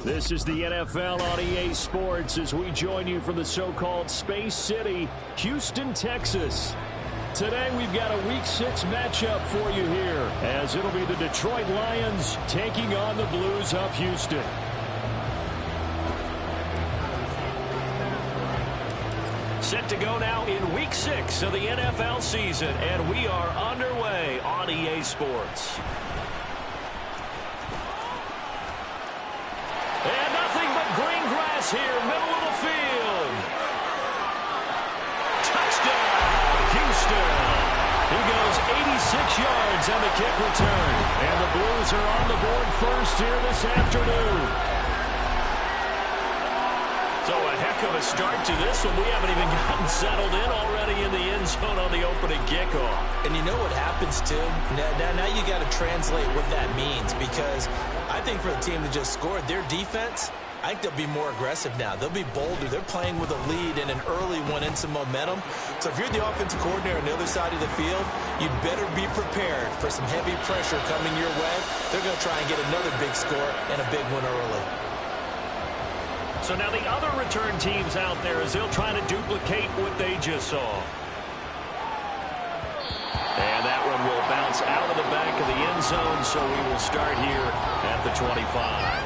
This is the NFL on EA Sports as we join you from the so-called Space City, Houston, Texas. Today we've got a Week 6 matchup for you here, as it'll be the Detroit Lions taking on the Blues of Houston. Set to go now in Week 6 of the NFL season, and we are underway on EA Sports. And nothing but green grass here, middle of the field. Touchdown, Houston. He goes 86 yards on the kick return. And the Blues are on the board first here this afternoon. So a heck of a start to this one. We haven't even gotten settled in already in the end zone on the opening kickoff. And you know what happens, too? Now you got to translate what that means, because I think for the team that just scored, their defense, I think they'll be more aggressive now. They'll be bolder. They're playing with a lead and an early one and some momentum. So if you're the offensive coordinator on the other side of the field, you'd better be prepared for some heavy pressure coming your way. They're going to try and get another big score and a big one early. So now the other return teams out there as they'll try to duplicate what they just saw. And that one will bounce out of the back of the end zone, so we will start here at the 25.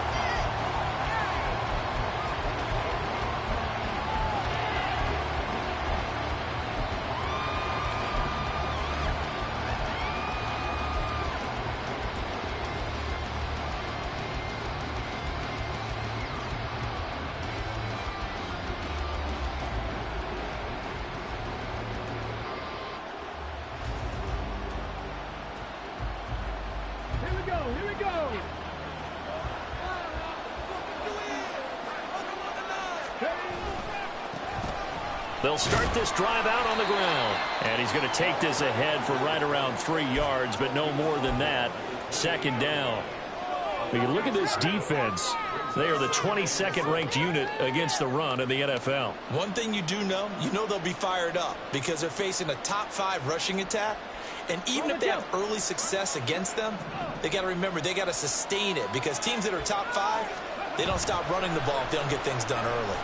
They'll start this drive out on the ground. And he's going to take this ahead for right around 3 yards, but no more than that. Second down. When you look at this defense, they are the 22nd ranked unit against the run in the NFL. One thing you do know, they'll be fired up because they're facing a top 5 rushing attack. And even if they have early success against them, they got to remember they got to sustain it, because teams that are top 5, they don't stop running the ball if they don't get things done early.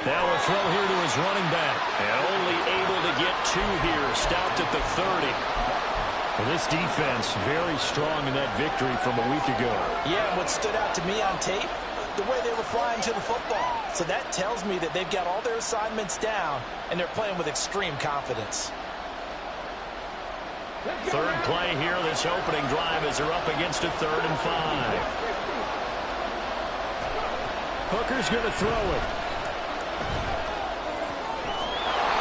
Now a throw here to his running back. And only able to get 2 here. Stopped at the 30. And this defense very strong in that victory from a week ago. Yeah, and what stood out to me on tape, the way they were flying to the football. So that tells me that they've got all their assignments down, and they're playing with extreme confidence. Third play here, this opening drive, as they're up against a 3rd and 5. Hooker's going to throw it.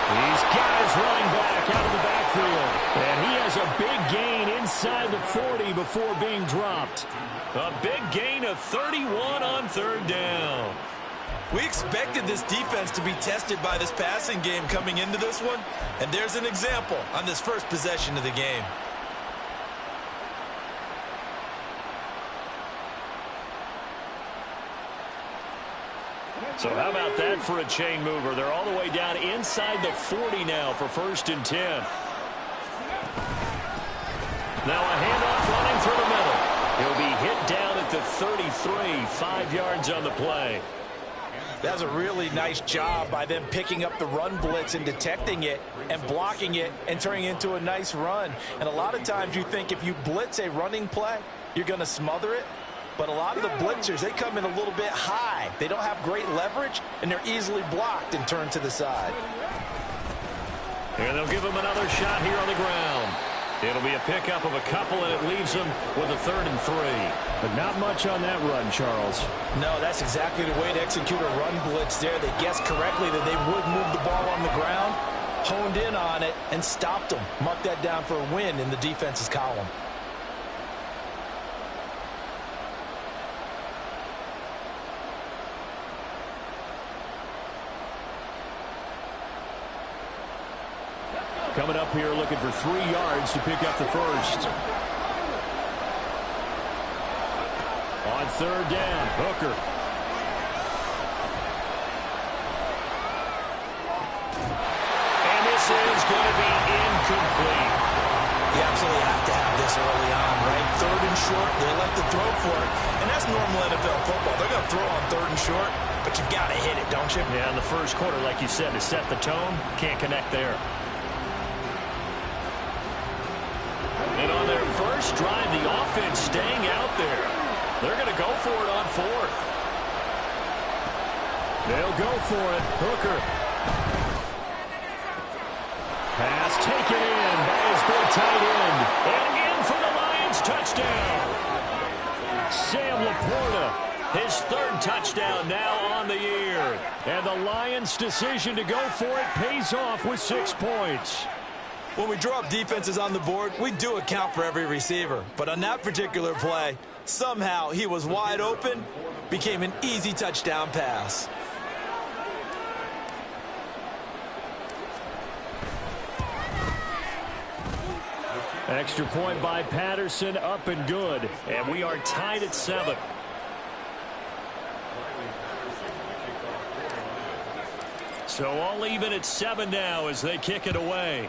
He's got his running back out of the backfield. And he has a big gain inside the 40 before being dropped. A big gain of 31 on 3rd down. We expected this defense to be tested by this passing game coming into this one. And there's an example on this first possession of the game. So how about that for a chain mover? They're all the way down inside the 40 now for 1st and 10. Now a handoff running through the middle. He'll be hit down at the 33, 5 yards on the play. That's a really nice job by them picking up the run blitz and detecting it and blocking it and turning it into a nice run. And a lot of times you think if you blitz a running play, you're going to smother it. But a lot of the blitzers, they come in a little bit high. They don't have great leverage, and they're easily blocked and turned to the side. And they'll give him another shot here on the ground. It'll be a pickup of a couple, and it leaves them with a 3rd and 3. But not much on that run, Charles. No, that's exactly the way to execute a run blitz there. They guessed correctly that they would move the ball on the ground, honed in on it, and stopped them. Mark that down for a win in the defense's column. Coming up here looking for 3 yards to pick up the first. On 3rd down, Hooker. And this is going to be incomplete. You absolutely have to have this early on, right? third and short, they like to throw for it. And that's normal NFL football. They're going to throw on third and short, but you've got to hit it, don't you? Yeah, in the first quarter, like you said, to set the tone, can't connect there. And on their first drive, the offense staying out there. They're going to go for it on fourth. They'll go for it. Hooker. Pass taken in by his big tight end. And in for the Lions touchdown. Sam Laporta, his third touchdown now on the year. And the Lions' decision to go for it pays off with 6 points. When we draw up defenses on the board, we do account for every receiver. But on that particular play, somehow he was wide open, became an easy touchdown pass. Extra point by Patterson, up and good. And we are tied at 7. So all even at 7 now as they kick it away.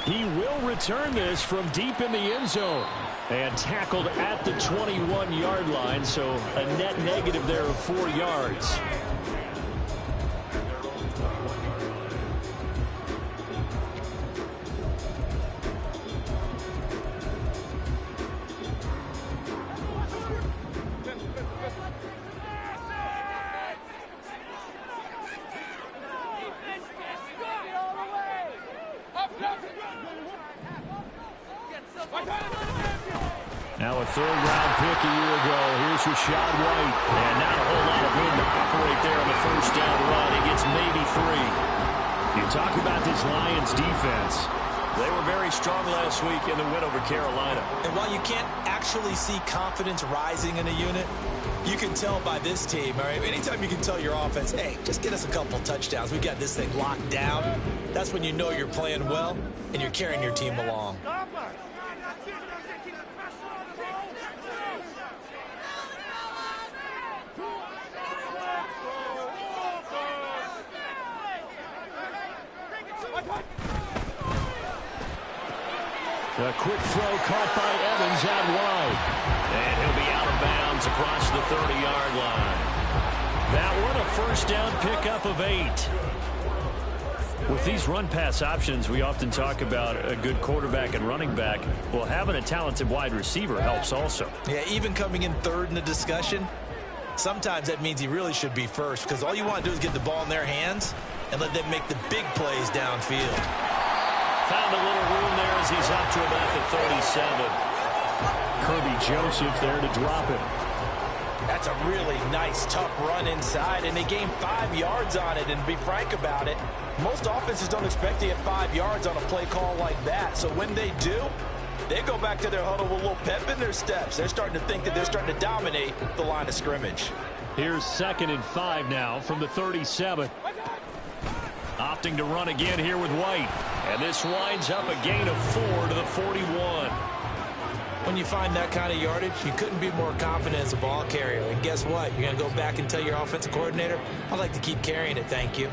He will return this from deep in the end zone. And tackled at the 21-yard line, so a net negative there of 4 yards. Now a third-round pick a year ago. Here's Rachaad White. And not a whole lot of room to operate there on the first down run. He gets maybe 3. You talk about this Lions defense. They were very strong last week in the win over Carolina. And while you can't actually see confidence rising in a unit, you can tell by this team. All right? Anytime you can tell your offense, hey, just get us a couple touchdowns. We got this thing locked down. That's when you know you're playing well and you're carrying your team along. A quick throw caught by Evans out wide. And he'll be out of bounds across the 30-yard line. That one a first down pickup of 8. With these run-pass options, we often talk about a good quarterback and running back. Well, having a talented wide receiver helps also. Yeah, even coming in third in the discussion, sometimes that means he really should be first, because all you want to do is get the ball in their hands and let them make the big plays downfield. Found a little room there as he's up to about the 37. Kirby Joseph there to drop it. That's a really nice, tough run inside, and they gained 5 yards on it. And to be frank about it, most offenses don't expect to get 5 yards on a play call like that. So when they do, they go back to their huddle with a little pep in their steps. They're starting to think that they're starting to dominate the line of scrimmage. Here's 2nd and 5 now from the 37. Opting to run again here with White. And this winds up a gain of 4 to the 41. When you find that kind of yardage, you couldn't be more confident as a ball carrier. And guess what? You're going to go back and tell your offensive coordinator, I'd like to keep carrying it, thank you.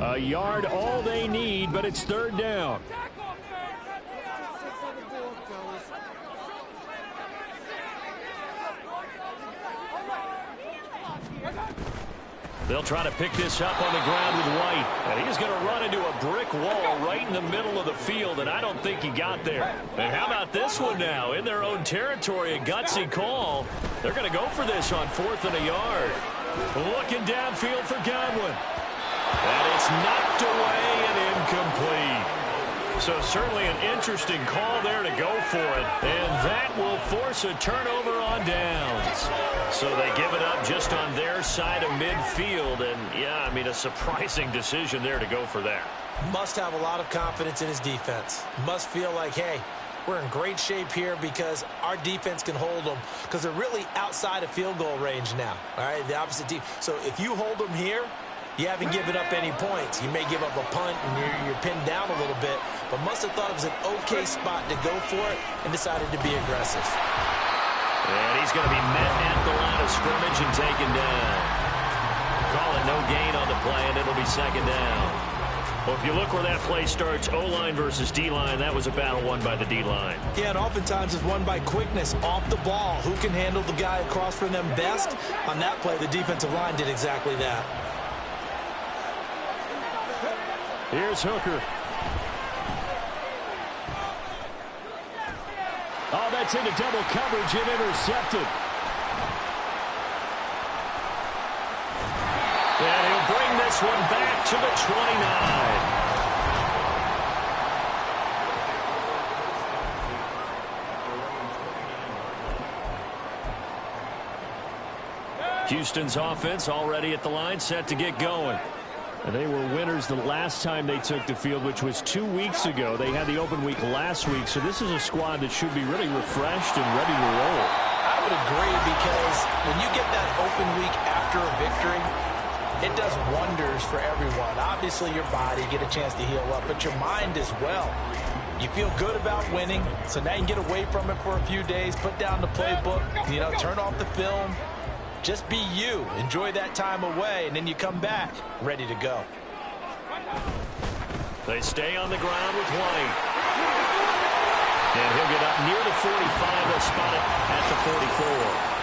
A yard all they need, but it's 3rd down. They'll try to pick this up on the ground with White. And he's going to run into a brick wall right in the middle of the field, and I don't think he got there. And how about this one now? In their own territory, a gutsy call. They're going to go for this on 4th and a yard. Looking downfield for Godwin. And it's knocked away and incomplete. So certainly an interesting call there to go for it. And that will force a turnover on downs. So they give it up just on their side of midfield. And, yeah, I mean, a surprising decision there to go for that. Must have a lot of confidence in his defense. Must feel like, hey, we're in great shape here because our defense can hold them because they're really outside of field goal range now, all right, the opposite team. So if you hold them here, you haven't given up any points. You may give up a punt and you're pinned down a little bit, but must have thought it was an okay spot to go for it and decided to be aggressive. And he's going to be met at the line of scrimmage and taken down. Call it no gain on the play, and it'll be second down. Well, if you look where that play starts, O-line versus D-line, that was a battle won by the D-line. Yeah, and oftentimes it's won by quickness off the ball. Who can handle the guy across from them best? On that play, the defensive line did exactly that. Here's Hooker. Oh, that's into double coverage and intercepted. And he'll bring this one back to the 29. Houston's offense already at the line, set to get going. And they were winners the last time they took the field, which was 2 weeks ago. They had the open week last week, so this is a squad that should be really refreshed and ready to roll. I would agree, because when you get that open week after a victory, it does wonders for everyone. Obviously, your body, get a chance to heal up, but your mind as well. You feel good about winning, so now you can get away from it for a few days, put down the playbook, turn off the film. Just be you. Enjoy that time away, and then you come back ready to go. They stay on the ground with White. And he'll get up near the 45. They'll spot it at the 44.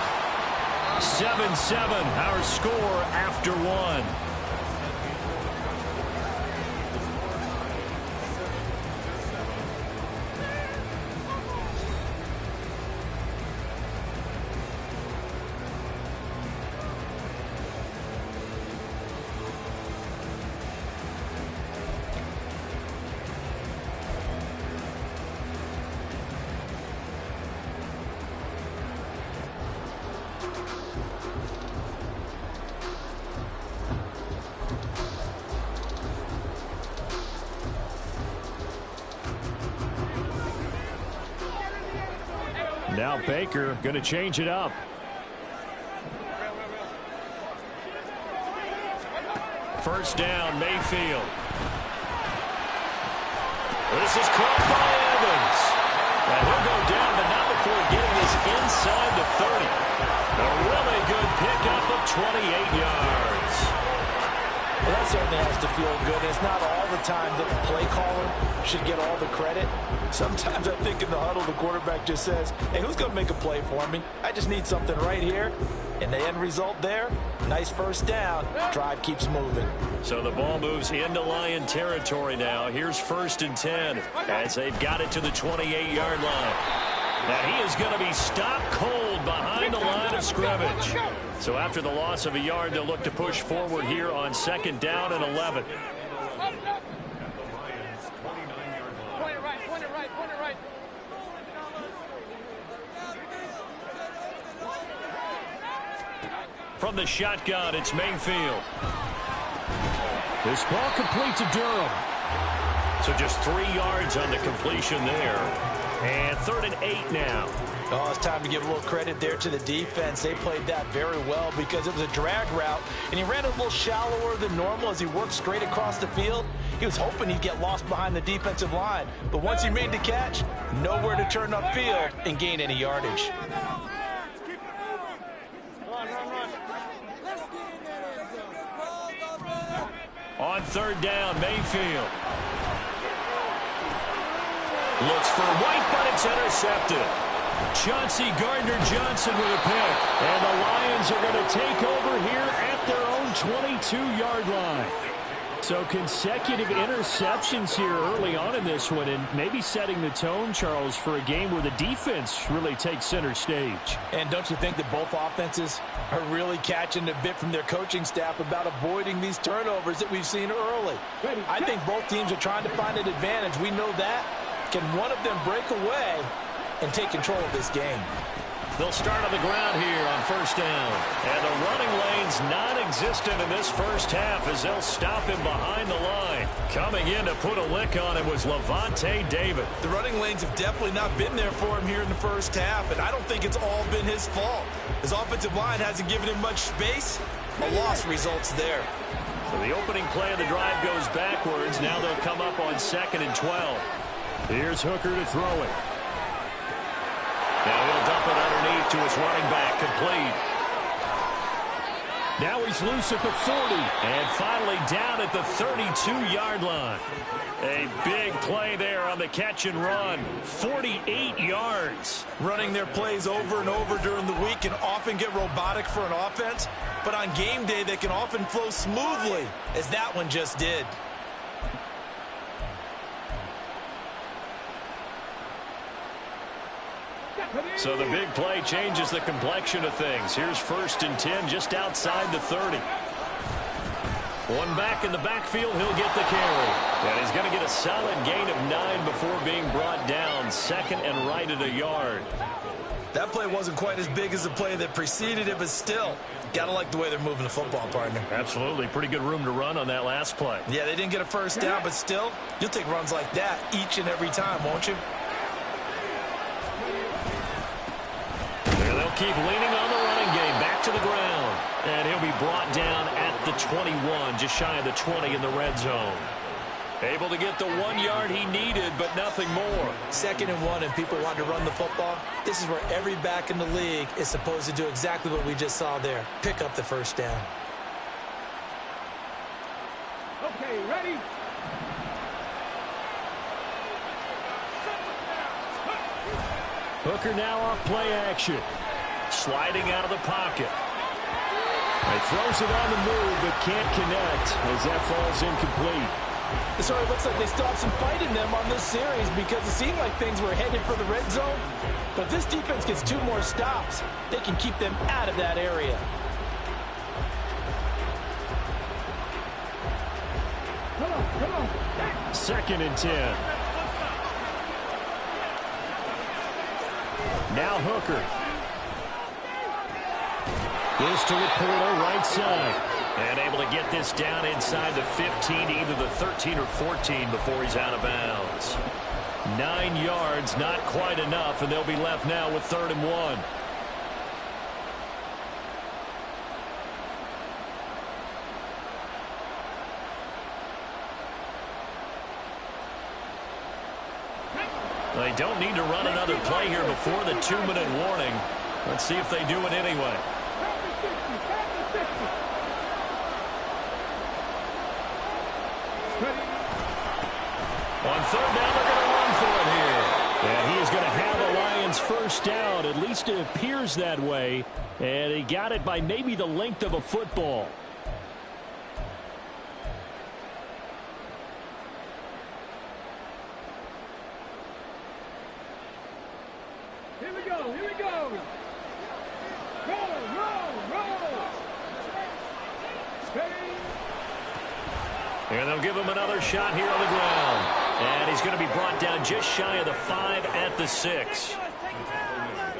7-7, our score after one. Now Baker going to change it up. First down, Mayfield. This is caught by Evans. And he'll go down, but not before getting this inside the 30. A really good pickup of 28 yards. Well, that certainly has to feel good. It's not all the time that the play caller should get all the credit. Sometimes I think in the huddle, the quarterback just says, hey, who's going to make a play for me? I just need something right here. And the end result there, nice first down. Drive keeps moving. So the ball moves into Lion territory now. Here's 1st and 10 as they've got it to the 28-yard line. Now he is going to be stopped cold behind the line of scrimmage. So after the loss of a yard, they'll look to push forward here on 2nd down and 11. From the shotgun, it's Mayfield. This ball complete to Durham. So just 3 yards on the completion there. And 3rd and 8 now. Oh, it's time to give a little credit there to the defense. They played that very well because it was a drag route, and he ran a little shallower than normal as he worked straight across the field. He was hoping he'd get lost behind the defensive line, but once he made the catch, nowhere to turn upfield and gain any yardage. On 3rd down, Mayfield. Looks for White, but it's intercepted. Chauncey Gardner-Johnson with a pick. And the Lions are going to take over here at their own 22-yard line. So consecutive interceptions here early on in this one, and maybe setting the tone, Charles, for a game where the defense really takes center stage. And don't you think that both offenses are really catching a bit from their coaching staff about avoiding these turnovers that we've seen early? I think both teams are trying to find an advantage. We know that. Can one of them break away and take control of this game? They'll start on the ground here on first down. And the running lane's non-existent in this first half as they'll stop him behind the line. Coming in to put a lick on him was Lavonte David. The running lanes have definitely not been there for him here in the first half, and I don't think it's all been his fault. His offensive line hasn't given him much space. A loss results there. So the opening play of the drive goes backwards. Now they'll come up on 2nd and 12. Here's Hooker to throw it. Now he'll dump it underneath to his running back, complete. Now he's loose at the 40. And finally down at the 32-yard line. A big play there on the catch and run. 48 yards. Running their plays over and over during the week can often get robotic for an offense, but on game day they can often flow smoothly, as that one just did. So the big play changes the complexion of things. Here's 1st and 10 just outside the 30. One back in the backfield, he'll get the carry. And he's going to get a solid gain of 9 before being brought down. 2nd and right at a yard. That play wasn't quite as big as the play that preceded it, but still, got to like the way they're moving the football, partner. Absolutely. Pretty good room to run on that last play. Yeah, they didn't get a first down, but still, you'll take runs like that each and every time, won't you? They'll keep leaning on the running game. Back to the ground. And he'll be brought down at the 21, just shy of the 20 in the red zone. Able to get the 1 yard he needed, but nothing more. 2nd and 1, and people want to run the football. This is where every back in the league is supposed to do exactly what we just saw there. Pick up the first down. Okay, ready? Hooker now off play action. Sliding out of the pocket. He throws it on the move, but can't connect as that falls incomplete. It sort of looks like they still have some fight in them on this series because it seemed like things were headed for the red zone. But if this defense gets 2 more stops, they can keep them out of that area. Come on. 2nd and 10. Now Hooker. Goes to Laporta, right side. And able to get this down inside the 15 to either the 13 or 14 before he's out of bounds. 9 yards, not quite enough, and they'll be left now with 3rd and 1. They don't need to run another play here before the 2-minute warning. Let's see if they do it anyway. On 3rd down, they're going to run for it here. And he is going to have the Lions first down. At least it appears that way. And he got it by maybe the length of a football. Here we go. Roll. Steady. And they'll give him another shot here on the ground. And he's going to be brought down just shy of the 5 at the 6.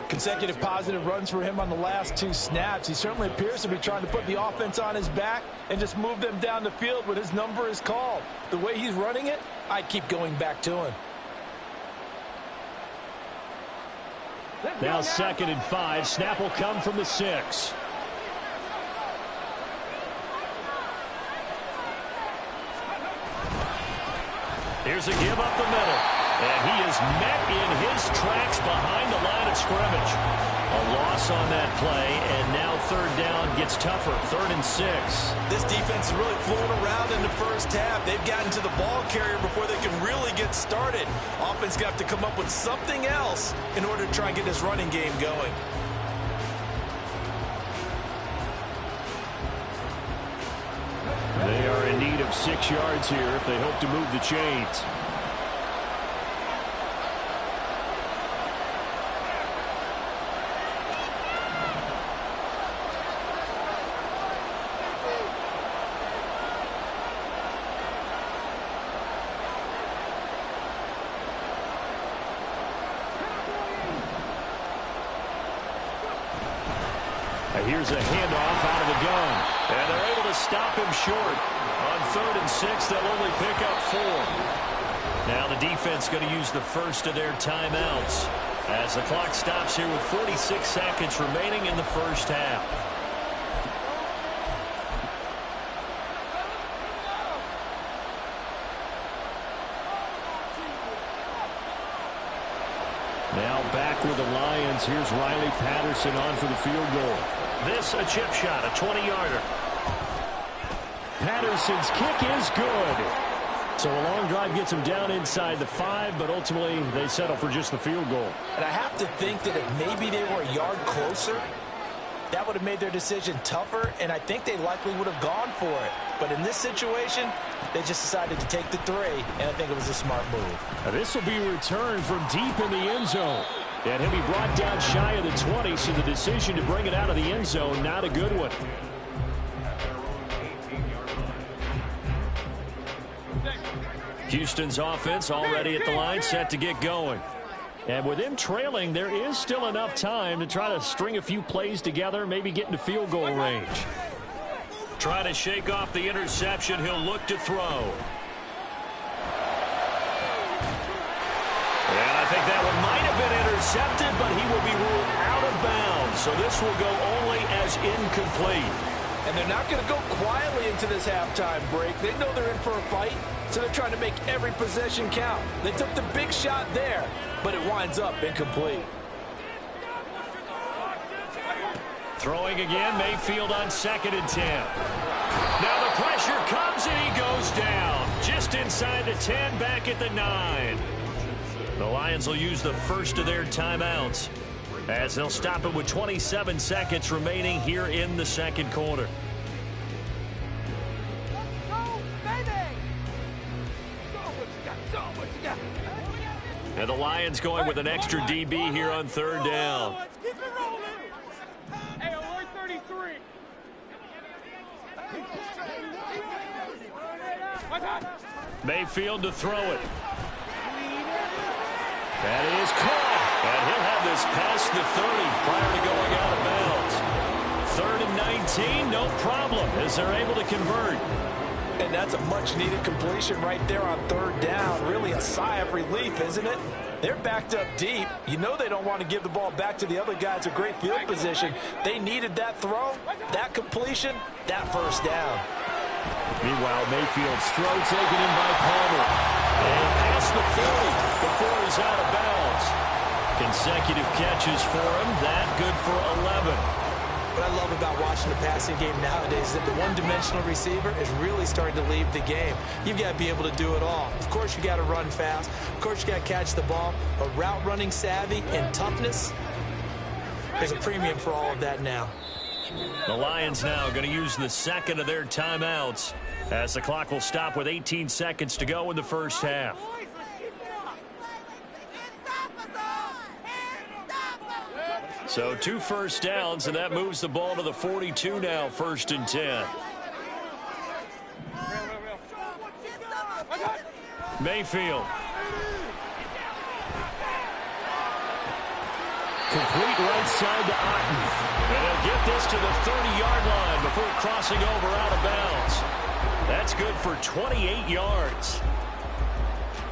Consecutive positive runs for him on the last 2 snaps. He certainly appears to be trying to put the offense on his back and just move them down the field when his number is called. The way he's running it, I'd keep going back to him. Now 2nd and 5. Snap will come from the 6. Here's a give up the middle. And he is met in his tracks behind the line of scrimmage. A loss on that play, and now 3rd down gets tougher. 3rd and 6. This defense is really flown around in the first half. They've gotten to the ball carrier before they can really get started. Offense got to come up with something else in order to try and get this running game going. They are in need of 6 yards here if they hope to move the chains. Here's a handoff out of the gun. And they're able to stop him short. On 3rd and 6, they'll only pick up 4. Now the defense going to use the first of their timeouts as the clock stops here with 46 seconds remaining in the first half. Now back with the Lions. Here's Riley Patterson on for the field goal. This a chip shot, a 20-yarder. Patterson's kick is good. So a long drive gets him down inside the 5, but ultimately they settle for just the field goal. And I have to think that if maybe they were a yard closer, that would have made their decision tougher, and I think they likely would have gone for it. But in this situation, they just decided to take the 3, and I think it was a smart move. Now this will be returned from deep in the end zone. And he'll be brought down shy of the 20, so the decision to bring it out of the end zone, not a good one. Houston's offense already at the line, set to get going. And with them trailing, there is still enough time to try to string a few plays together, maybe get into field goal range. Trying to shake off the interception, he'll look to throw. And I think that one might have been intercepted, but he will be ruled out of bounds. So this will go only as incomplete. And they're not going to go quietly into this halftime break. They know they're in for a fight, so they're trying to make every possession count. They took the big shot there, but it winds up incomplete. Throwing again, Mayfield on 2nd and 10. Now the pressure comes and he goes down. Just inside the 10, back at the 9. The Lions will use the first of their timeouts as they'll stop it with 27 seconds remaining here in the second quarter. And the Lions going with an extra DB here on 3rd down. Hey, alert 33. Mayfield to throw it. That is caught. And he'll have this past the 30 prior to going out of bounds. 3rd and 19, no problem as they're able to convert. And that's a much-needed completion right there on 3rd down. Really a sigh of relief, isn't it? They're backed up deep. You know they don't want to give the ball back to the other guys. A great field position. They needed that throw, that completion, that first down. Meanwhile, Mayfield's throw taken in by Palmer. And past the 40 before he's out of bounds. Consecutive catches for him. That good for 11. What I love about watching the passing game nowadays is that the one-dimensional receiver is really starting to leave the game. You've got to be able to do it all. Of course, you got to run fast. Of course, you got to catch the ball. But route running savvy and toughness, there's a premium for all of that now. The Lions now going to use the second of their timeouts as the clock will stop with 18 seconds to go in the first half. So 2 first downs, and that moves the ball to the 42 now, 1st and 10. Mayfield. Complete right side to Otten. And they'll get this to the 30-yard line before crossing over out of bounds. That's good for 28 yards.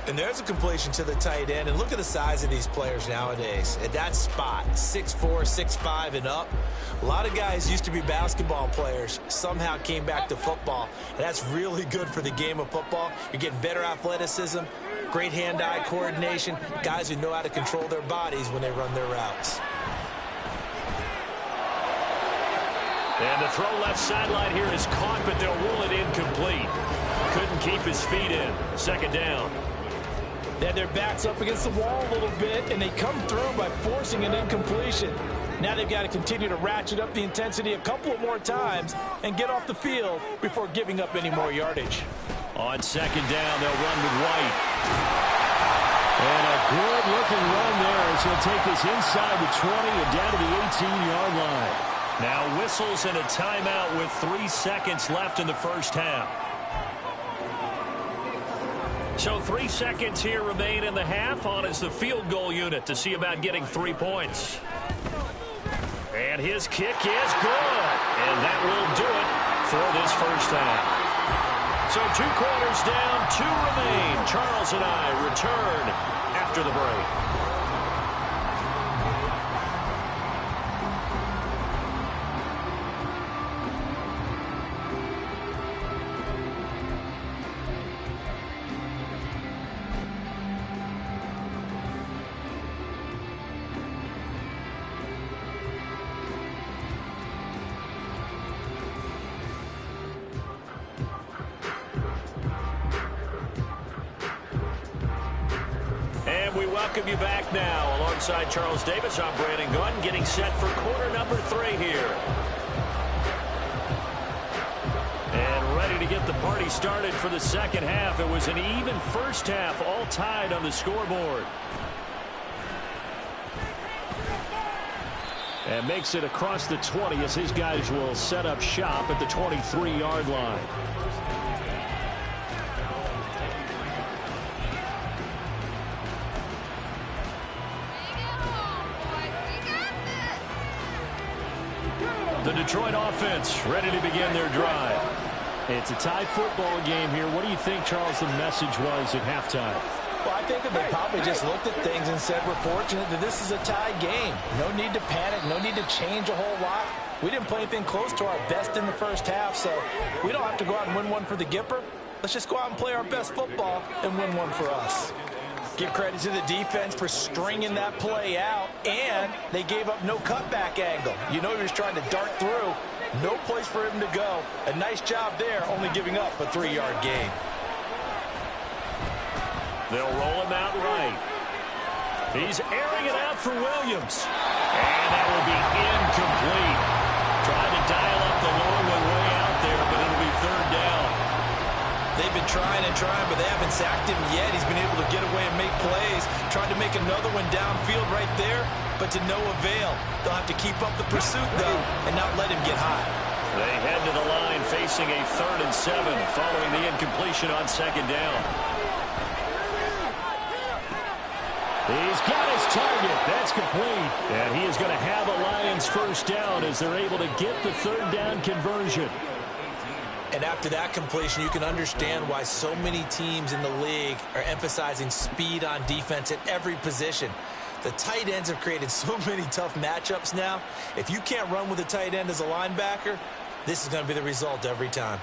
And there's a completion to the tight end. And look at the size of these players nowadays. At that spot, 6'4", 6'5", and up. A lot of guys used to be basketball players, somehow came back to football. And that's really good for the game of football. You're getting better athleticism, great hand-eye coordination, guys who know how to control their bodies when they run their routes. And the throw left sideline here is caught, but they'll rule it incomplete. Couldn't keep his feet in. 2nd down. They had their backs up against the wall a little bit, and they come through by forcing an incompletion. Now they've got to continue to ratchet up the intensity a couple of more times and get off the field before giving up any more yardage. On 2nd down, they'll run with White. And a good-looking run there as he'll take this inside the 20 and down to the 18-yard line. Now whistles and a timeout with 3 seconds left in the first half. So 3 seconds here remain in the half. On is the field goal unit to see about getting 3 points. And his kick is good. And that will do it for this first half. So 2 quarters down, 2 remain. Charles and I return after the break. We welcome you back now. Alongside Charles Davis, I'm Brandon Gunn, getting set for quarter number 3 here. And ready to get the party started for the second half. It was an even first half, all tied on the scoreboard. And makes it across the 20 as his guys will set up shop at the 23-yard line. The Detroit offense ready to begin their drive. It's a tie football game here. What do you think, Charles, the message was at halftime? Well, I think that they probably just looked at things and said, we're fortunate that this is a tie game. No need to panic. No need to change a whole lot. We didn't play anything close to our best in the first half, so we don't have to go out and win one for the Gipper. Let's just go out and play our best football and win one for us. Give credit to the defense for stringing that play out, and they gave up no cutback angle. You know he was trying to dart through. No place for him to go. A nice job there, only giving up a 3-yard gain. They'll roll him out right. He's airing it out for Williams. And that will be incomplete. Trying to dial up the long one way out there, but it'll be 3rd down. They've been trying and trying, but they haven't sacked him yet. He's been able to get away and make plays. Tried to make another one downfield right there, but to no avail. They'll have to keep up the pursuit, though, and not let him get high. They head to the line facing a 3rd and 7 following the incompletion on 2nd down. He's got his target. That's complete. And he is going to have a Lions first down as they're able to get the 3rd down conversion. And after that completion, you can understand why so many teams in the league are emphasizing speed on defense at every position. The tight ends have created so many tough matchups now. If you can't run with a tight end as a linebacker, this is going to be the result every time.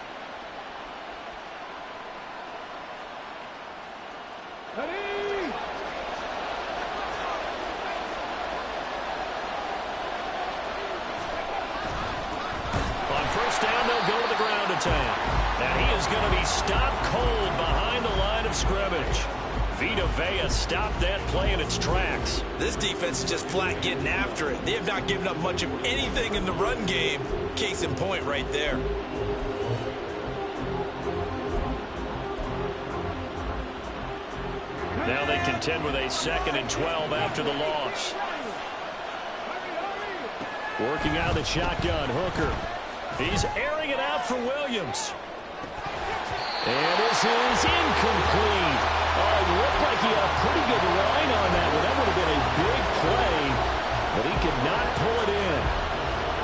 On first down, they'll go to the ground attack. And he is going to be stopped cold behind the line of scrimmage. Vita Vea stopped that play in its tracks. This defense is just flat getting after it. They have not given up much of anything in the run game. Case in point right there. Now they contend with a 2nd and 12 after the loss. Working out of the shotgun, Hooker. He's airing it out for Williams. And this is incomplete. Oh, it looked like he had a pretty good line on that one. That would have been a big play, but he could not pull it in.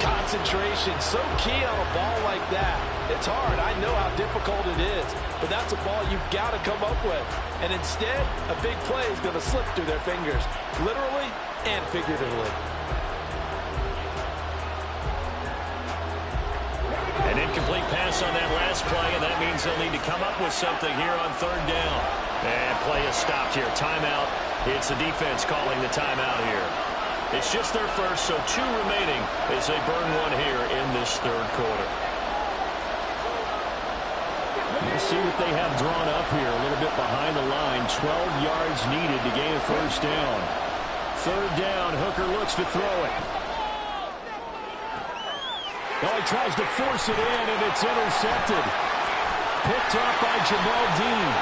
Concentration, so key on a ball like that. It's hard. I know how difficult it is, but that's a ball you've got to come up with. And instead, a big play is going to slip through their fingers, literally and figuratively. An incomplete pass on that last play, and that means they'll need to come up with something here on 3rd down. And play is stopped here. Timeout. It's the defense calling the timeout here. It's just their first, so 2 remaining as they burn one here in this 3rd quarter. We'll see what they have drawn up here. A little bit behind the line. 12 yards needed to gain a first down. 3rd down. Hooker looks to throw it. Oh, he tries to force it in, and it's intercepted. Picked up by Jamal Dean.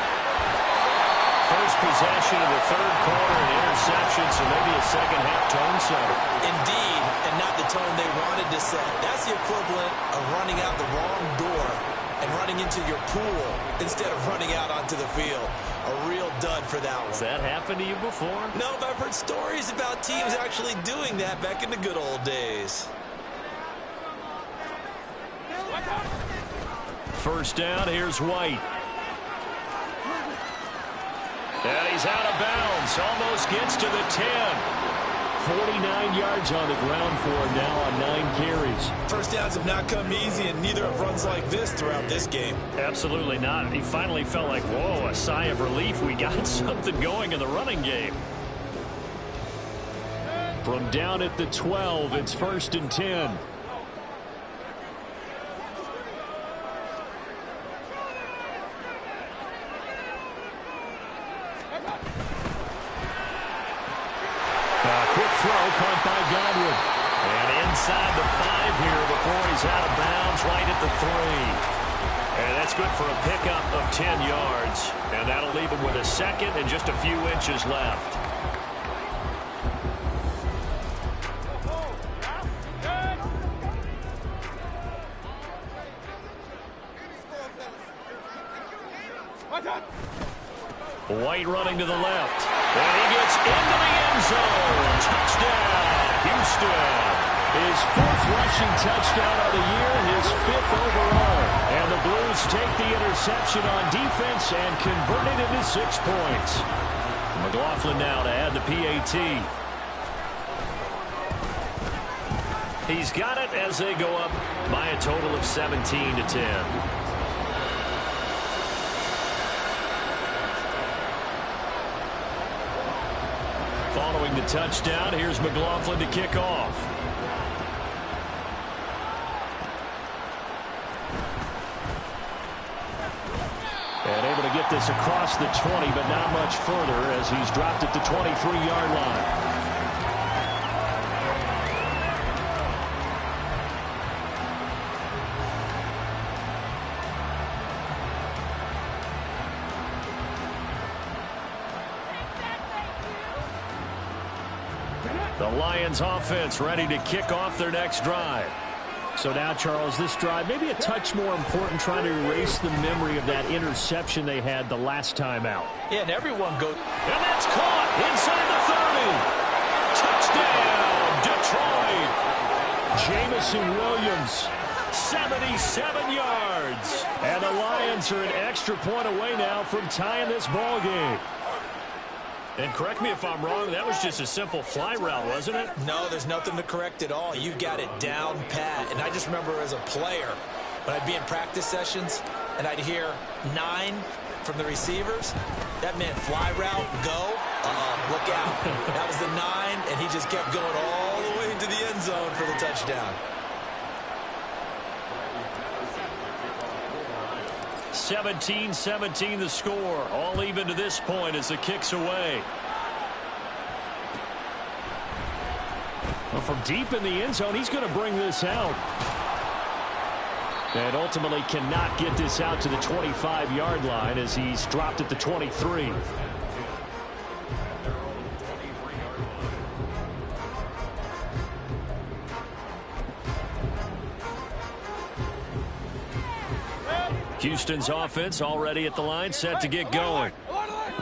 First possession of the 3rd quarter, an interception, so maybe a second-half tone setter. Indeed, and not the tone they wanted to set. That's the equivalent of running out the wrong door and running into your pool instead of running out onto the field. A real dud for that one. Has that happened to you before? No, but I've heard stories about teams actually doing that back in the good old days. first down. Here's White. And he's out of bounds. Almost gets to the 10. 49 yards on the ground for him now on 9 carries. First downs have not come easy, and neither have runs like this throughout this game. Absolutely not. He finally felt like, whoa, a sigh of relief. We got something going in the running game. From down at the 12, it's 1st and 10. Quick throw caught by Godwin. And inside the 5 here before he's out of bounds right at the 3. And that's good for a pickup of 10 yards. And that'll leave him with a second and just a few inches left. White running to the left. And he gets into the end zone. Touchdown, Houston. His 4th rushing touchdown of the year, his 5th overall. And the Blues take the interception on defense and convert it into 6 points. McLaughlin now to add the PAT. He's got it as they go up by a total of 17-10. Following the touchdown, here's McLaughlin to kick off. And able to get this across the 20, but not much further as he's dropped at the 23-yard line. The Lions offense ready to kick off their next drive. So now, Charles, this drive maybe a touch more important, trying to erase the memory of that interception they had the last time out. Yeah, and everyone goes. And that's caught inside the 30. Touchdown, Detroit. Jamison Williams, 77 yards. And the Lions are an extra point away now from tying this ball game. And correct me if I'm wrong, that was just a simple fly route, wasn't it? No, there's nothing to correct at all. You got it down pat. And I just remember as a player, when I'd be in practice sessions and I'd hear 9 from the receivers, that meant fly route, go, look out. That was the 9, and he just kept going all the way into the end zone for the touchdown. 17-17 the score. All even to this point as the kick's away. Well, from deep in the end zone, he's going to bring this out. And ultimately cannot get this out to the 25-yard line as he's dropped at the 23. Houston's offense already at the line, set to get going.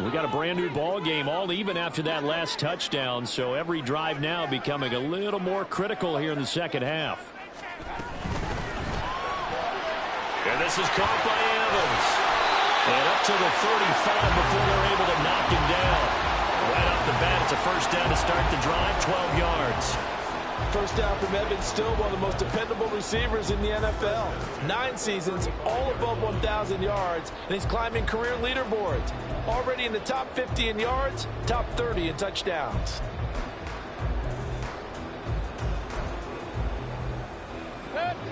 We got a brand new ball game, all even after that last touchdown, so every drive now becoming a little more critical here in the second half. And this is caught by Evans. And up to the 35 before they're able to knock him down. Right off the bat, it's a first down to start the drive, 12 yards. First down from Evans, still one of the most dependable receivers in the NFL. 9 seasons, all above 1,000 yards, and he's climbing career leaderboards. Already in the top 50 in yards, top 30 in touchdowns.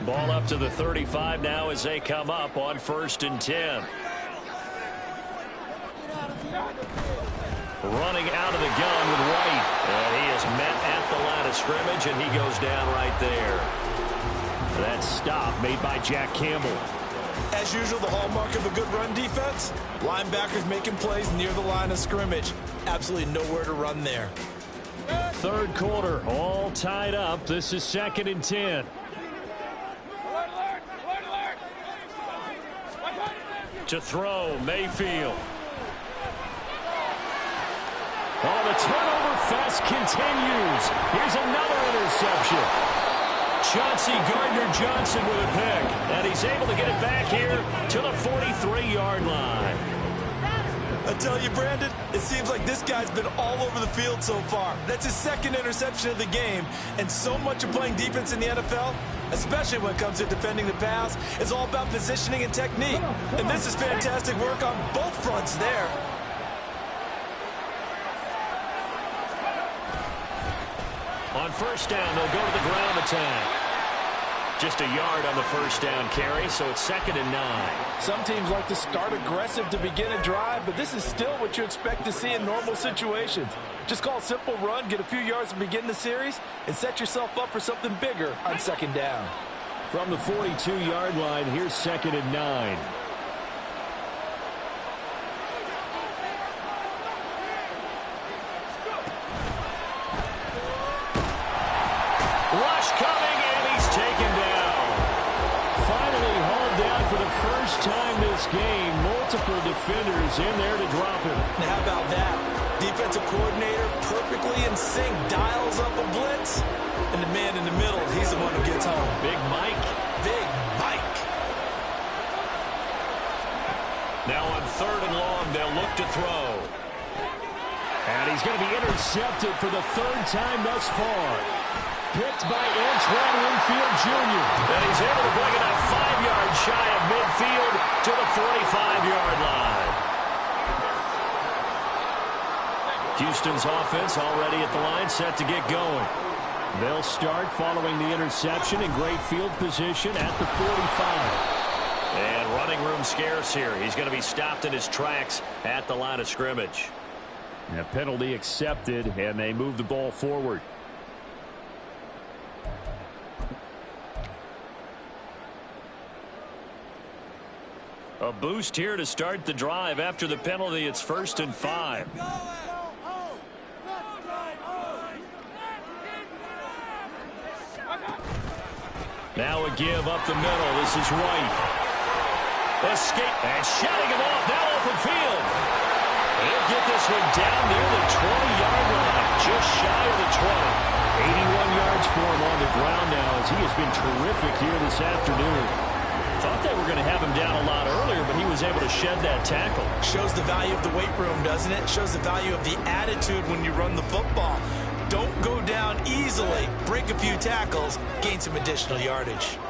Ball up to the 35 now as they come up on 1st and 10. Running out of the gun with White. And he is met at the line of scrimmage, and he goes down right there. That stop made by Jack Campbell. As usual, the hallmark of a good run defense, linebackers making plays near the line of scrimmage. Absolutely nowhere to run there. Third quarter, all tied up. This is 2nd and 10. To throw, Mayfield. Oh, the turnover fest continues. Here's another interception. Chauncey Gardner-Johnson with a pick. And he's able to get it back here to the 43-yard line. I tell you, Brandon, it seems like this guy's been all over the field so far. That's his second interception of the game, and so much of playing defense in the NFL, especially when it comes to defending the pass, is all about positioning and technique. And this is fantastic work on both fronts there. On first down, they'll go to the ground attack. Just a yard on the first down carry, so it's 2nd and 9. Some teams like to start aggressive to begin a drive, but this is still what you expect to see in normal situations. Just call a simple run, get a few yards to begin the series, and set yourself up for something bigger on 2nd down. From the 42-yard line, here's 2nd and 9. Rush coming, and he's taken down. Finally hauled down for the first time this game. Multiple defenders in there to drop him. Now, how about that? Defensive coordinator perfectly in sync, dials up a blitz, and the man in the middle, he's the one who gets home. Big Mike. Big Mike. Now on 3rd and long, they'll look to throw. And he's going to be intercepted for the 3rd time thus far. Picked by Antoine Winfield Jr. And he's able to bring it up 5 yards shy of midfield to the 45-yard line. Houston's offense already at the line, set to get going. They'll start following the interception in great field position at the 45. And running room scarce here. He's going to be stopped in his tracks at the line of scrimmage. A penalty accepted, and they move the ball forward. A boost here to start the drive. After the penalty, it's 1st and 5. Now a give up the middle. This is White. Escape and shutting him off. Now open field. He'll get this one down near the 20-yard line. Just shy of the 20. 81 yards for him on the ground now as he has been terrific here this afternoon. Thought they were going to have him down a lot earlier, but he was able to shed that tackle. Shows the value of the weight room, doesn't it? Shows the value of the attitude when you run the football. Don't go down easily. Break a few tackles. Gain some additional yardage.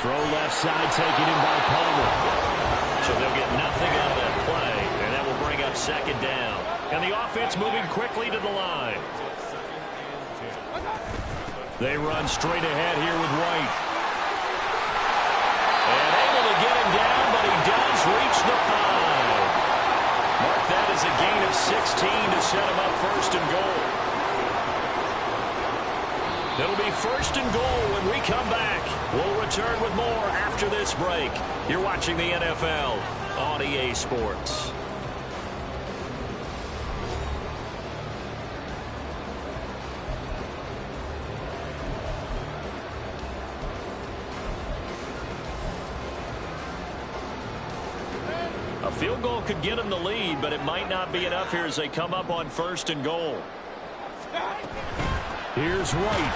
Throw left side taken in by Palmer. So they'll get nothing out of that play, and that will bring up 2nd down. And the offense moving quickly to the line. They run straight ahead here with White. And able to get him down, but he does reach the 5. Mark that as a gain of 16 to set him up 1st and goal. It'll be 1st and goal when we come back. We'll return with more after this break. You're watching the NFL on EA Sports. A field goal could get them the lead, but it might not be enough here as they come up on 1st and goal. Here's White.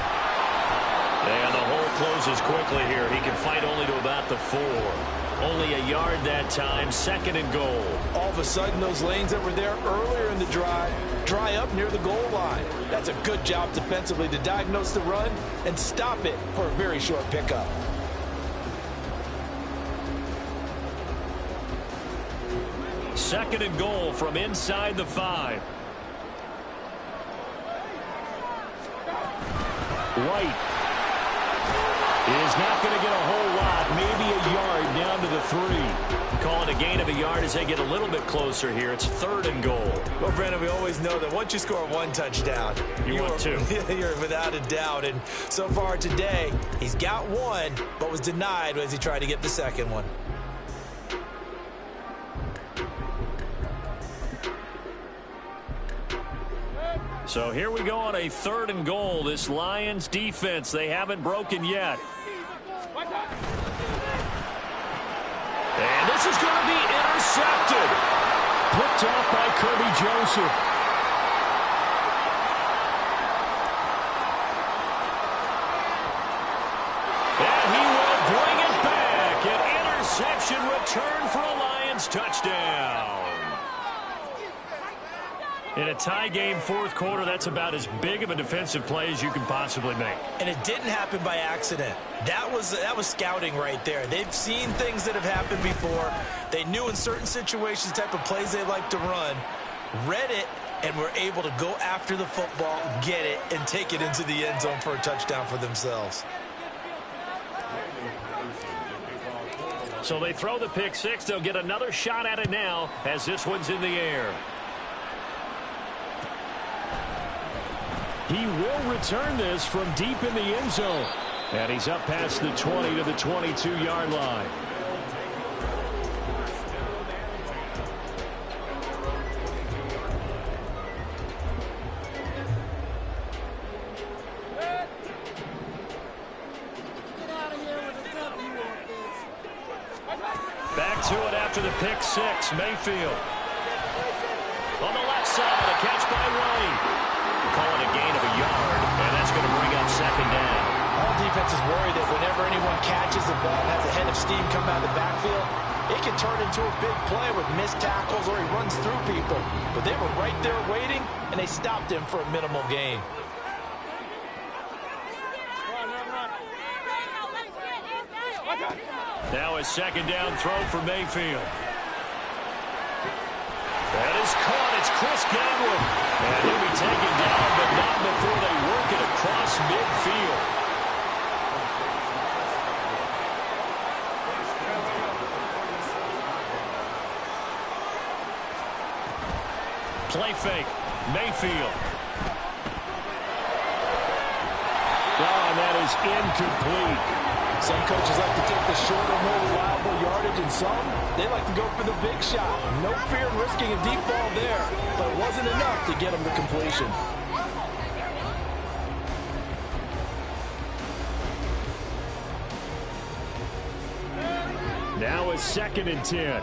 And the hole closes quickly here. He can fight only to about the 4. Only a yard that time, 2nd and goal. All of a sudden, those lanes that were there earlier in the drive dry up near the goal line. That's a good job defensively to diagnose the run and stop it for a very short pickup. Second and goal from inside the 5. White is not going to get a whole lot, maybe a yard down to the 3. Call it a gain of a yard as they get a little bit closer here. It's 3rd and goal. Well, Brandon, we always know that once you score 1 touchdown, you want 2. You're without a doubt. And so far today, he's got 1, but was denied as he tried to get the 2nd one. So here we go on a 3rd and goal. This Lions defense, they haven't broken yet. And this is going to be intercepted. Picked off by Kirby Joseph. completion, return for a Lions touchdown. In a tie game fourth quarter, that's about as big of a defensive play as you can possibly make. And it didn't happen by accident. That was scouting right there. They've seen things that have happened before. They knew in certain situations the type of plays they like to run, read it, and were able to go after the football, get it, and take it into the end zone for a touchdown for themselves. So they throw the pick six. They'll get another shot at it now as this one's in the air. He will return this from deep in the end zone. And he's up past the 20 to the 22-yard line. Back to it after the pick six. Mayfield. On the left side, a catch by White. Call it a gain of a yard, and that's going to bring up second down. All defenses worry that whenever anyone catches the ball and has a head of steam coming out of the backfield, it can turn into a big play with missed tackles or he runs through people. But they were right there waiting, and they stopped him for a minimal gain. Now a second down throw for Mayfield. That is caught. It's Chris Godwin. And he'll be taken down, but not before they work it across midfield. Play fake. Mayfield. Oh, and that is incomplete. Some coaches like to take the shorter, more reliable yardage, and some, they like to go for the big shot. No fear in risking a deep ball there, but it wasn't enough to get them to completion. Now a second and 10.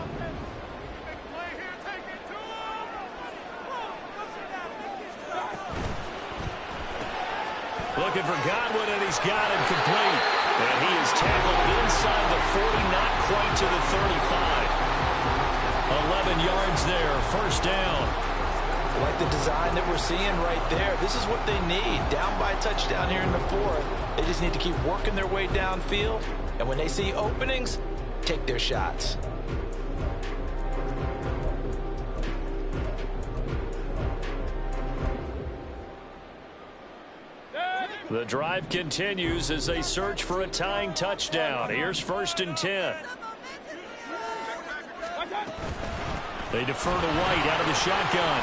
Looking for Godwin, and he's got him complete. And he is tackled inside the 40, not quite to the 35. 11 yards there, first down. Like the design that we're seeing right there. This is what they need. Down by a touchdown here in the fourth. They just need to keep working their way downfield. And when they see openings, take their shots. The drive continues as they search for a tying touchdown. Here's first and 10. They defer to White out of the shotgun.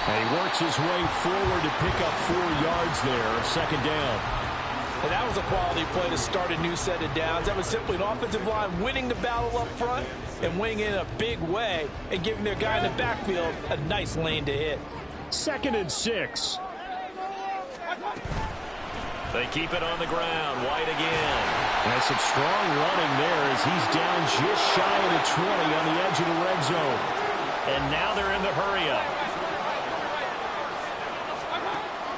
And he works his way forward to pick up 4 yards there, second down. And that was a quality play to start a new set of downs. That was simply an offensive line winning the battle up front and winning in a big way and giving their guy in the backfield a nice lane to hit. Second and 6. They keep it on the ground. White again. And some strong running there as he's down just shy of the 20 on the edge of the red zone. And now they're in the hurry-up.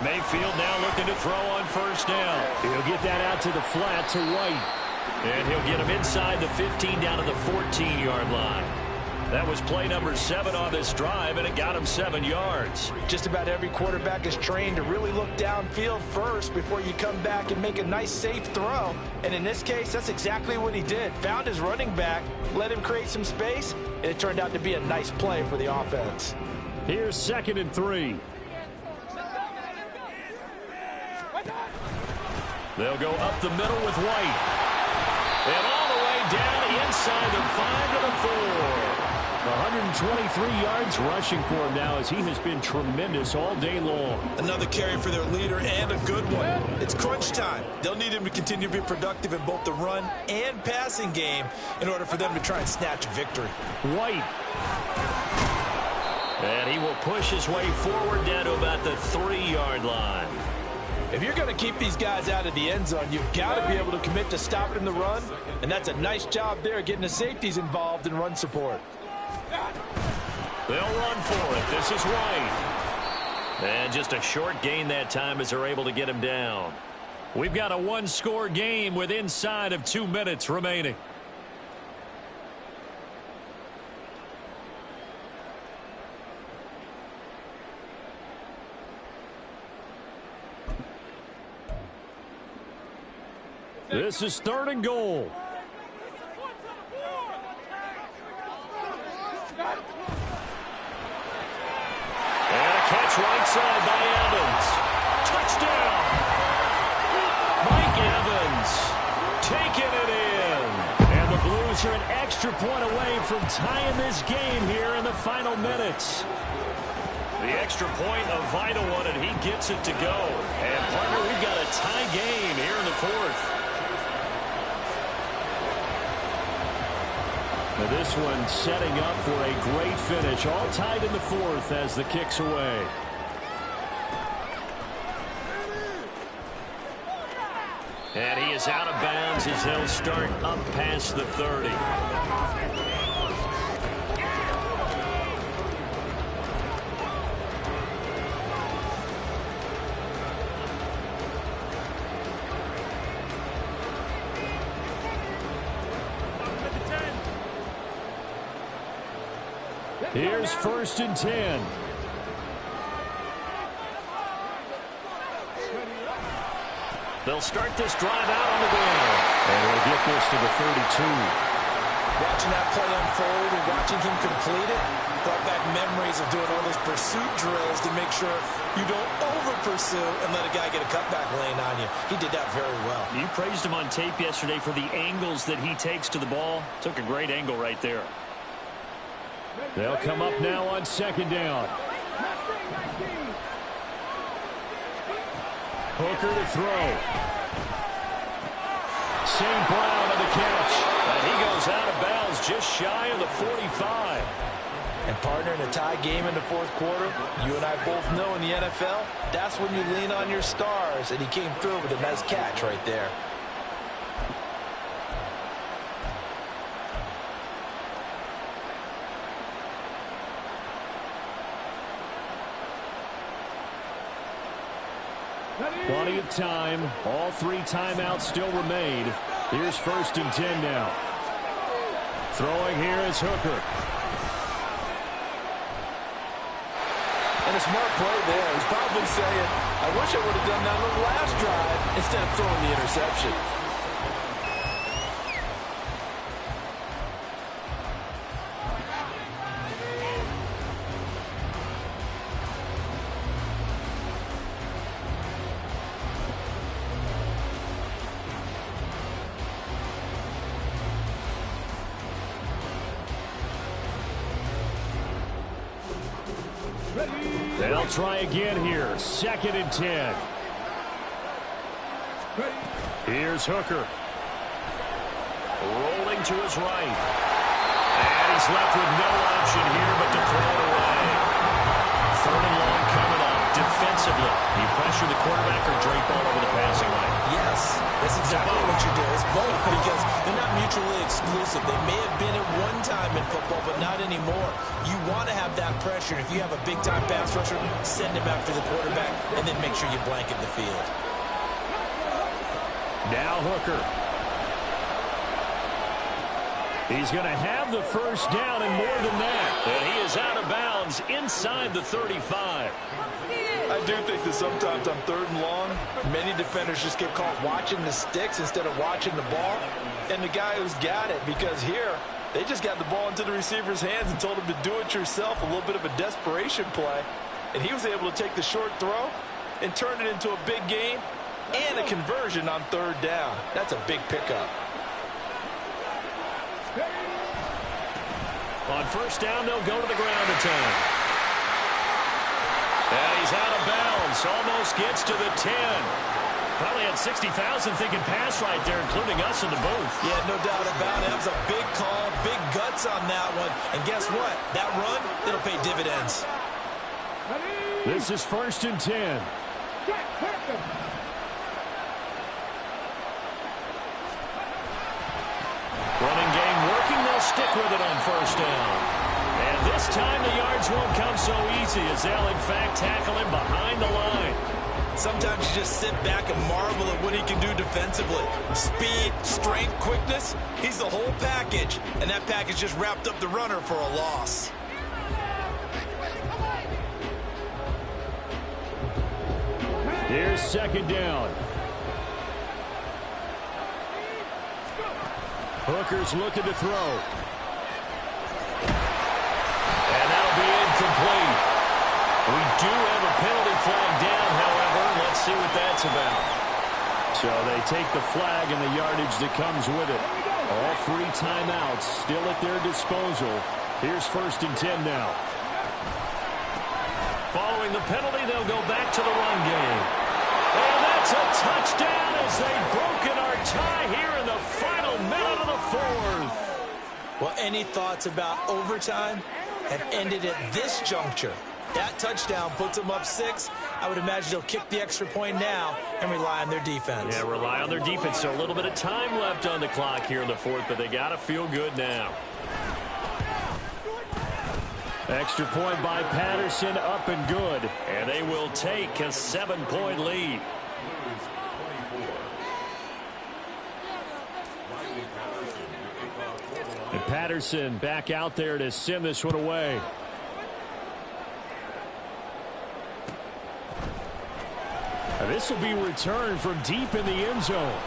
Mayfield now looking to throw on first down. He'll get that out to the flat to White. And he'll get him inside the 15 down to the 14-yard line. That was play number 7 on this drive, and it got him 7 yards. Just about every quarterback is trained to really look downfield first before you come back and make a nice, safe throw. And in this case, that's exactly what he did. Found his running back, let him create some space, and it turned out to be a nice play for the offense. Here's second and 3. They'll go up the middle with White. And all the way down inside the 5 to the 4. 123 yards rushing for him now as he has been tremendous all day long. Another carry for their leader and a good one. It's crunch time. They'll need him to continue to be productive in both the run and passing game in order for them to try and snatch a victory. White. And he will push his way forward down to about the 3-yard line. If you're going to keep these guys out of the end zone, you've got to be able to commit to stopping the run, and that's a nice job there getting the safeties involved in run support. They'll run for it. This is White. And just a short gain that time as they're able to get him down. We've got a one-score game with inside of 2 minutes remaining. This is 3rd and goal. And a catch right side by Evans. Touchdown! Mike Evans taking it in. And the Blues are an extra point away from tying this game here in the final minutes. The extra point, a vital one, and he gets it to go. And, partner, we've got a tie game here in the 4th. Now this one setting up for a great finish. All tied in the 4th as the kick's away. And he is out of bounds as they'll start up past the 30. Here's 1st and 10. They'll start this drive out on the ground. And they'll get this to the 32. Watching that play unfold and watching him complete it brought back memories of doing all those pursuit drills to make sure you don't over-pursue and let a guy get a cutback lane on you. He did that very well. You praised him on tape yesterday for the angles that he takes to the ball. Took a great angle right there. They'll come up now on 2nd down. Hooker to throw. St. Brown on the catch. And he goes out of bounds just shy of the 45. And, partner, in a tie game in the 4th quarter, you and I both know in the NFL, that's when you lean on your stars. And he came through with a nice catch right there. Plenty of time. All 3 timeouts still remain. Here's 1st and 10 now. Throwing here is Hooker. And a smart play there. He's probably saying, I wish I would have done that on the last drive instead of throwing the interception. They'll try again here. 2nd and 10. Here's Hooker. Rolling to his right. And he's left with no option here but to throw it away. 3rd and long coming up. Defensively, you pressure the quarterback or drape all over the passing line. Yes, that's exactly what you do. It's both because they're not mutually exclusive. They may have been at one time in football, but not anymore. You want to have that pressure. If you have a big-time pass rusher, send him after the quarterback, and then make sure you blanket the field. Now Hooker. He's going to have the 1st down and more than that. And he is out of bounds inside the 35. I do think that sometimes on 3rd and long, many defenders just get caught watching the sticks instead of watching the ball. And the guy who's got it, because here, they just got the ball into the receiver's hands and told him to do it yourself, a little bit of a desperation play. And he was able to take the short throw and turn it into a big gain and a conversion on 3rd down. That's a big pickup. On 1st down, they'll go to the ground attack. And he's out of bounds. Almost gets to the 10. Probably had 60,000 thinking pass right there, including us in the booth. Yeah, no doubt about it. That was a big call, big guts on that one. And guess what? That run, it'll pay dividends. This is 1st and 10. Running game working. They'll stick with it on 1st down. And this time the yards won't come so easy as they'll, in fact, tackle him behind the line. Sometimes you just sit back and marvel at what he can do defensively. Speed, strength, quickness, he's the whole package. And that package just wrapped up the runner for a loss. Here's 2nd down. Hooker's looking to throw. And that'll be incomplete. We do have a penalty flag down, however. Let's see what that's about. So they take the flag and the yardage that comes with it. All 3 timeouts still at their disposal. Here's 1st and 10 now. Following the penalty, they'll go back to the run game. And that's a touchdown as they've broken our tie here in the final minute of the 4th. Well, any thoughts about overtime have ended at this juncture. That touchdown puts them up 6. I would imagine they'll kick the extra point now and rely on their defense. Yeah, rely on their defense. So a little bit of time left on the clock here in the 4th, but they got to feel good now. Extra point by Patterson, up and good. And they will take a 7-point lead. And Patterson back out there to send this one away. This will be returned from deep in the end zone.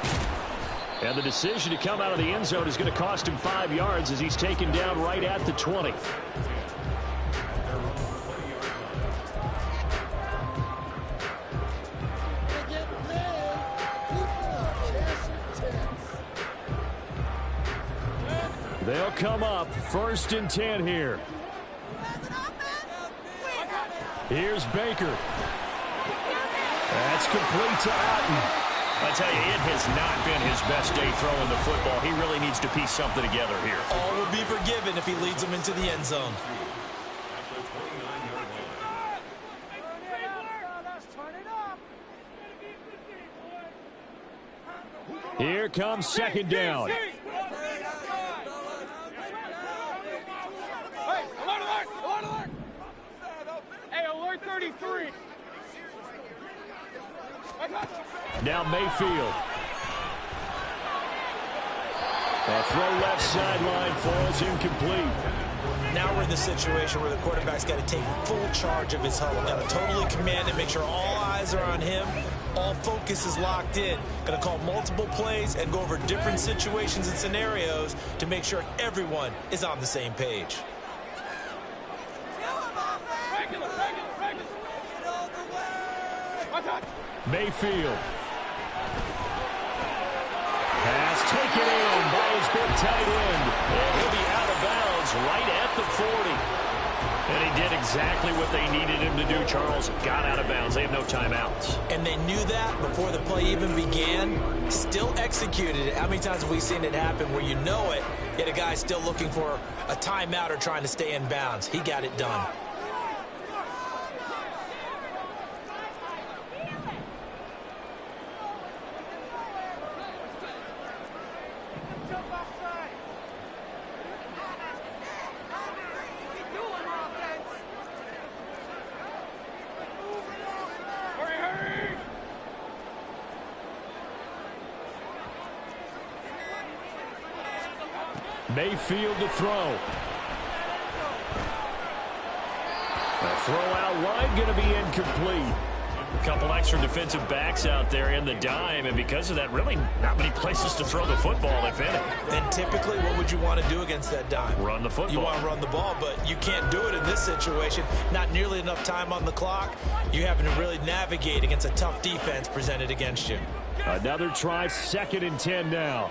And the decision to come out of the end zone is going to cost him 5 yards as he's taken down right at the 20. They'll come up 1st and 10 here. Here's Baker. That's complete to Otten. I tell you, it has not been his best day throwing the football. He really needs to piece something together here. All will be forgiven if he leads them into the end zone. Here comes 2nd down. Hey, alert 33. Now Mayfield. A throw left sideline falls incomplete. Now we're in the situation where the quarterback's got to take full charge of his huddle. Got to totally command and make sure all eyes are on him. All focus is locked in. Going to call multiple plays and go over different situations and scenarios to make sure everyone is on the same page. Mayfield. Pass taken in by his big tight end. And he'll be out of bounds right at the 40. And he did exactly what they needed him to do, Charles. Got out of bounds. They have no timeouts. And they knew that before the play even began. Still executed it. How many times have we seen it happen where you know it, yet a guy still looking for a timeout or trying to stay in bounds? He got it done. Mayfield to throw. A throw out wide going to be incomplete. A couple extra defensive backs out there in the dime, and because of that, really not many places to throw the football, if any. And typically, what would you want to do against that dime? Run the football. You want to run the ball, but you can't do it in this situation. Not nearly enough time on the clock. You having to really navigate against a tough defense presented against you. Another try, 2nd and 10 now.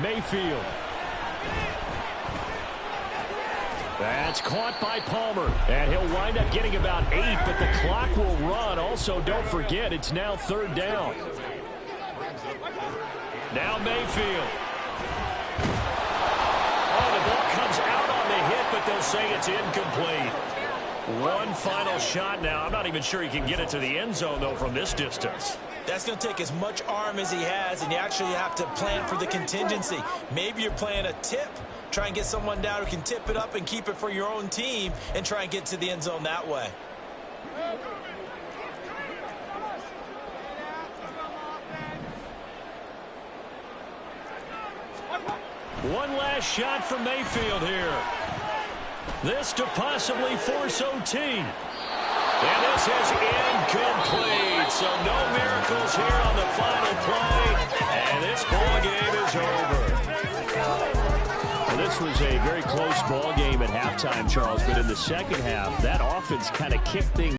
Mayfield. That's caught by Palmer. And he'll wind up getting about 8, but the clock will run. Also, don't forget, it's now 3rd down. Now Mayfield. Oh, the ball comes out on the hit, but they'll say it's incomplete. One final shot now. I'm not even sure he can get it to the end zone, though, from this distance. That's going to take as much arm as he has, and you actually have to plan for the contingency. Maybe you're playing a tip. Try and get someone down who can tip it up and keep it for your own team and try and get to the end zone that way. One last shot from Mayfield here. This to possibly force OT. And this is incomplete. So no miracles here on the final play. And this ball game is over. Well, this was a very close ball game at halftime, Charles. But in the second half, that offense kind of kicked things